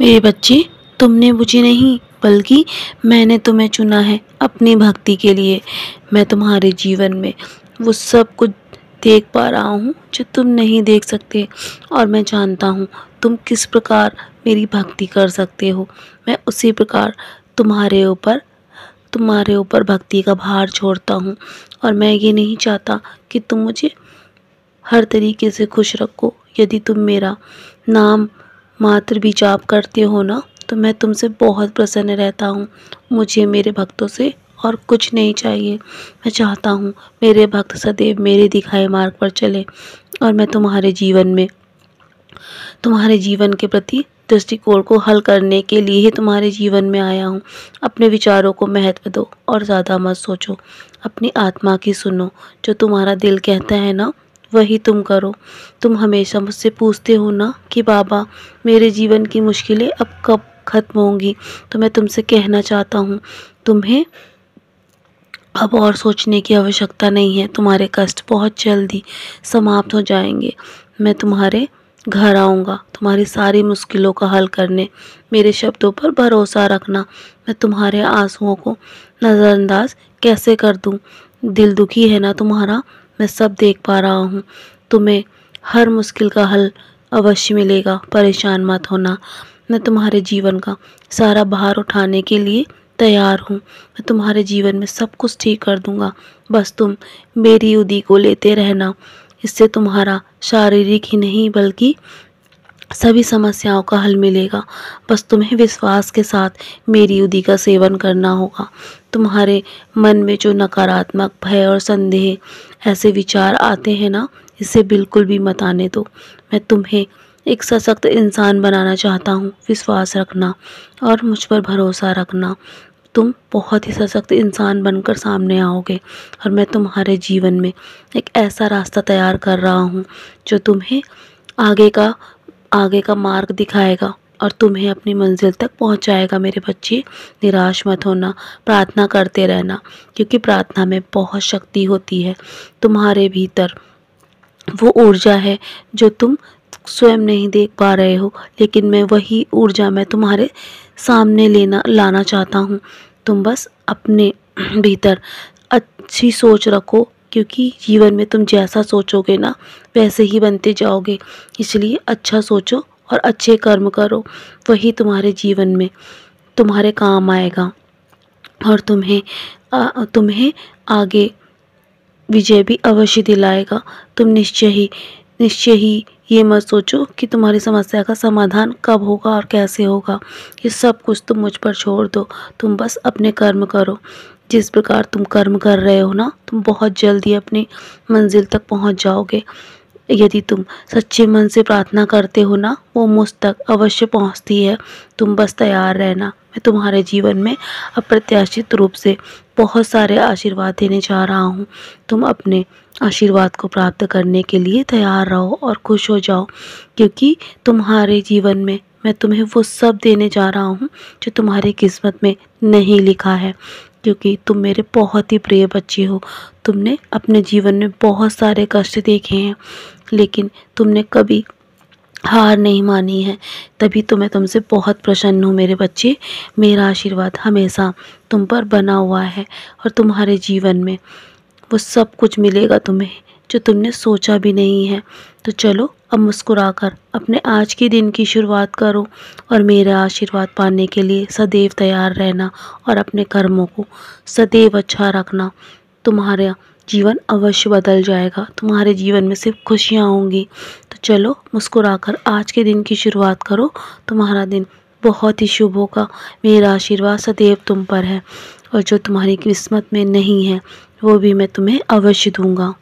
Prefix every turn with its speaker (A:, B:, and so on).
A: मेरे बच्चे, तुमने मुझे नहीं बल्कि मैंने तुम्हें चुना है अपनी भक्ति के लिए। मैं तुम्हारे जीवन में वो सब कुछ देख पा रहा हूँ जो तुम नहीं देख सकते, और मैं जानता हूँ तुम किस प्रकार मेरी भक्ति कर सकते हो। मैं उसी प्रकार तुम्हारे ऊपर तुम्हारे ऊपर भक्ति का भार छोड़ता हूँ, और मैं ये नहीं चाहता कि तुम मुझे हर तरीके से खुश रखो। यदि तुम मेरा नाम मात्र भी जाप करते हो ना, तो मैं तुमसे बहुत प्रसन्न रहता हूँ। मुझे मेरे भक्तों से और कुछ नहीं चाहिए। मैं चाहता हूँ मेरे भक्त सदैव मेरे दिखाए मार्ग पर चले, और मैं तुम्हारे जीवन के प्रति दृष्टिकोण को हल करने के लिए ही तुम्हारे जीवन में आया हूँ। अपने विचारों को महत्व दो और ज़्यादा मत सोचो। अपनी आत्मा की सुनो। जो तुम्हारा दिल कहता है ना, वही तुम करो। तुम हमेशा मुझसे पूछते हो ना कि बाबा, मेरे जीवन की मुश्किलें अब कब खत्म होंगी। तो मैं तुमसे कहना चाहता हूँ, तुम्हें अब और सोचने की आवश्यकता नहीं है। तुम्हारे कष्ट बहुत जल्दी समाप्त हो जाएंगे। मैं तुम्हारे घर आऊँगा तुम्हारी सारी मुश्किलों का हल करने। मेरे शब्दों पर भरोसा रखना। मैं तुम्हारे आंसुओं को नज़रअंदाज कैसे कर दूँ। दिल दुखी है ना तुम्हारा, मैं सब देख पा रहा हूँ। तुम्हें हर मुश्किल का हल अवश्य मिलेगा। परेशान मत होना। मैं तुम्हारे जीवन का सारा भार उठाने के लिए तैयार हूँ। मैं तुम्हारे जीवन में सब कुछ ठीक कर दूँगा। बस तुम मेरी उदी को लेते रहना। इससे तुम्हारा शारीरिक ही नहीं बल्कि सभी समस्याओं का हल मिलेगा। बस तुम्हें विश्वास के साथ मेरी उदी का सेवन करना होगा। तुम्हारे मन में जो नकारात्मक भय और संदेह ऐसे विचार आते हैं ना, इसे बिल्कुल भी मत आने दो। मैं तुम्हें एक सशक्त इंसान बनाना चाहता हूँ। विश्वास रखना और मुझ पर भरोसा रखना। तुम बहुत ही सशक्त इंसान बनकर सामने आओगे, और मैं तुम्हारे जीवन में एक ऐसा रास्ता तैयार कर रहा हूँ जो तुम्हें आगे का मार्ग दिखाएगा और तुम्हें अपनी मंजिल तक पहुँचाएगा। मेरे बच्चे, निराश मत होना। प्रार्थना करते रहना, क्योंकि प्रार्थना में बहुत शक्ति होती है। तुम्हारे भीतर वो ऊर्जा है जो तुम स्वयं नहीं देख पा रहे हो, लेकिन मैं वही ऊर्जा मैं तुम्हारे सामने लाना चाहता हूँ। तुम बस अपने भीतर अच्छी सोच रखो, क्योंकि जीवन में तुम जैसा सोचोगे ना, वैसे ही बनते जाओगे। इसलिए अच्छा सोचो और अच्छे कर्म करो। वही तुम्हारे जीवन में तुम्हारे काम आएगा, और तुम्हें आगे विजय भी अवश्य दिलाएगा। तुम निश्चय ही ये मत सोचो कि तुम्हारी समस्या का समाधान कब होगा और कैसे होगा। ये सब कुछ तुम मुझ पर छोड़ दो। तुम बस अपने कर्म करो। जिस प्रकार तुम कर्म कर रहे हो ना, तुम बहुत जल्दी अपनी मंजिल तक पहुंच जाओगे। यदि तुम सच्चे मन से प्रार्थना करते हो ना, वो मुझ तक अवश्य पहुंचती है। तुम बस तैयार रहना। मैं तुम्हारे जीवन में अप्रत्याशित रूप से बहुत सारे आशीर्वाद देने जा रहा हूँ। तुम अपने आशीर्वाद को प्राप्त करने के लिए तैयार रहो और खुश हो जाओ, क्योंकि तुम्हारे जीवन में मैं तुम्हें वो सब देने जा रहा हूँ जो तुम्हारी किस्मत में नहीं लिखा है। क्योंकि तुम मेरे बहुत ही प्रिय बच्चे हो। तुमने अपने जीवन में बहुत सारे कष्ट देखे हैं, लेकिन तुमने कभी हार नहीं मानी है। तभी तो मैं तुमसे बहुत प्रसन्न हूँ मेरे बच्चे। मेरा आशीर्वाद हमेशा तुम पर बना हुआ है, और तुम्हारे जीवन में वो सब कुछ मिलेगा तुम्हें जो तुमने सोचा भी नहीं है। तो चलो, अब मुस्कुराकर अपने आज के दिन की शुरुआत करो, और मेरा आशीर्वाद पाने के लिए सदैव तैयार रहना, और अपने कर्मों को सदैव अच्छा रखना। तुम्हारा जीवन अवश्य बदल जाएगा। तुम्हारे जीवन में सिर्फ खुशियाँ होंगी। तो चलो, मुस्कुराकर आज के दिन की शुरुआत करो। तुम्हारा दिन बहुत ही शुभ होगा। मेरा आशीर्वाद सदैव तुम पर है, और जो तुम्हारी किस्मत में नहीं है वो भी मैं तुम्हें अवश्य दूंगा।